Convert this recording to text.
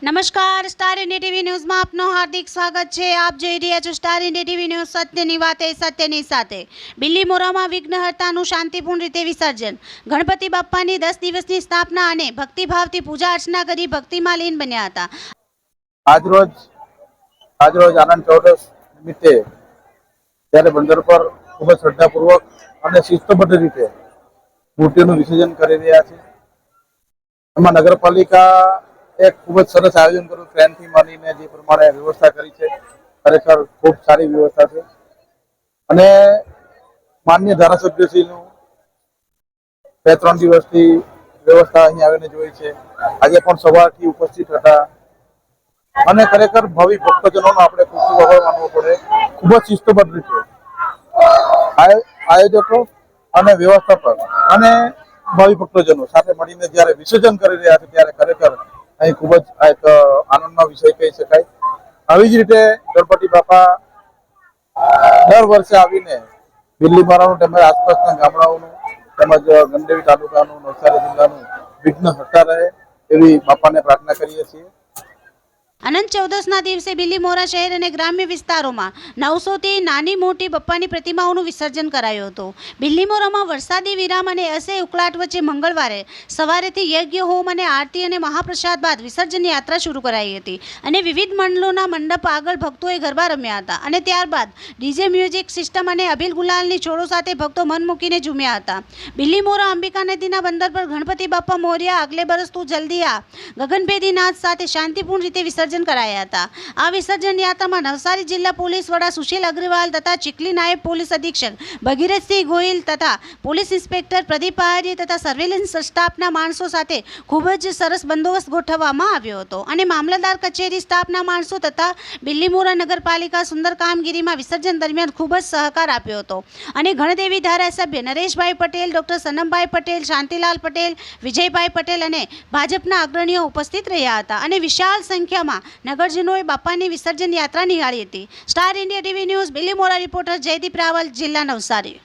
નમસ્કાર, star India TV ન્યૂઝમાં આપનું હાર્દિક સ્વાગત છે। આપ જોઈ રહ્યા છો સ્ટાર ઇન્ડિયા ટીવી ન્યૂઝ। સત્યની વાતે સત્યની સાથે। બિલ્લીમોરામાં વિઘ્નહર્તાનું શાંતિપૂર્ણ રીતે વિસર્જન। ગણપતિ બાપ્પાની 10 દિવસની સ્થાપના અને ભક્તિભાવથી પૂજા અર્ચના કરી ભક્તિમાં લીન બન્યા હતા। આજરોજ આનંદ ચૌદસ નિમિત્તે જ્યારે બંદર પર ખૂબ જ શ્રદ્ધાપૂર્વક અને શિસ્તબદ્ધ રીતે મૂર્તિઓનું વિસર્જન કરી રહ્યા છે। એમાં નગરપાલિકા એક ખૂબ જ સરસ આયોજન કર્યું, ટ્રેનથી મળીને જે પ્રમાણે વ્યવસ્થા કરી છે ખરેખર ખૂબ સારી વ્યવસ્થા છે। અને માન્ય ધારાસભ્યશ્રીનું 2-3 દિવસથી વ્યવસ્થા અહીં આવીને જોઈ છે। આજે પણ સવારથી ઉપસ્થિત હતા અને ખરેખર ભાવિ ભક્તજનોનો આપણે ખૂબ ખૂબ આભાર માનવો પડે। ખૂબ જ શિસ્તબદ્ધ રીતે આયોજકો અને વ્યવસ્થાપક અને ભાવિ ભક્તજનો સાથે મળીને જ્યારે વિસર્જન કરી રહ્યા છે ત્યારે ખરેખર અહીં ખૂબ જ એક આનંદનો વિષય કહી શકાય। આવી જ રીતે ગણપતિ બાપા દર વર્ષે આવીને બિલ્લીમોરાનું તેમજ આસપાસના ગામડાઓનું તેમજ ગંદેવી તાલુકાનું, નવસારી જિલ્લાનું વિઘ્ન હટતા રહે એવી બાપાને પ્રાર્થના કરીએ છીએ। અનંત ચૌદસના દિવસે બિલ્લીમોરા શહેર અને ગ્રામ્ય વિસ્તારોમાં 900થી નાની મોટી બપ્પાની પ્રતિમાઓનું વિસર્જન કરાયું હતું। બિલ્લીમોરામાં વરસાદી વિરામ અને અસહ્ય ઉકળાટ વચ્ચે મંગળવારે સવારેથી યજ્ઞ હોમ અને આરતી અને મહાપ્રસાદ બાદ વિસર્જન યાત્રા શરૂ કરાઈ હતી અને વિવિધ મંડળોના મંડપ આગળ ભક્તોએ ગરબા રમ્યા હતા અને ત્યારબાદ ડીજે મ્યુઝિક સિસ્ટમ અને અબીલ ગુલાલની છોડો સાથે ભક્તો મન મૂકીને ઝૂમ્યા હતા। બિલ્લીમોરા અંબિકા નદીના બંદર પર ગણપતિ બાપ્પા મોર્યા આગલે બરસ તું જલ્દી આ ગગનભેદી નાદ સાથે શાંતિપૂર્ણ રીતે વિસર્જન કરાયા હતા। આ વિસર્જન યાત્રામાં નવસારી જિલ્લા પોલીસ વડા સુશીલ અગ્રવાલ તથા ચીખલી નાયબ પોલીસ અધિક્ષક ભગીરથસિંહ ગોહિલ તથા પોલીસ ઇન્સ્પેક્ટર પ્રદીપ આર્ય તથા સર્વેલન્સ સ્ટાફના માણસો સાથે ખૂબ જ સરસ બંદોબસ્ત ગોઠવવામાં આવ્યો હતો અને મામલતદાર કચેરી સ્ટાફના માણસો તથા બિલ્લીમોરા નગરપાલિકા સુંદર કામગીરીમાં વિસર્જન દરમિયાન ખૂબ જ સહકાર આપ્યો હતો અને ગણદેવી ધારાસભ્ય નરેશભાઈ પટેલ, ડોક્ટર સનમભાઈ પટેલ, શાંતિલાલ પટેલ, વિજયભાઈ પટેલ અને ભાજપના અગ્રણીઓ ઉપસ્થિત રહ્યા હતા અને વિશાળ સંખ્યામાં નગરજનોએ બાપાની વિસર્જન યાત્રા નિહાળી હતી। Star India TV news Bilimora reporter Jaydeep Raval, જિલ્લા નવસારી।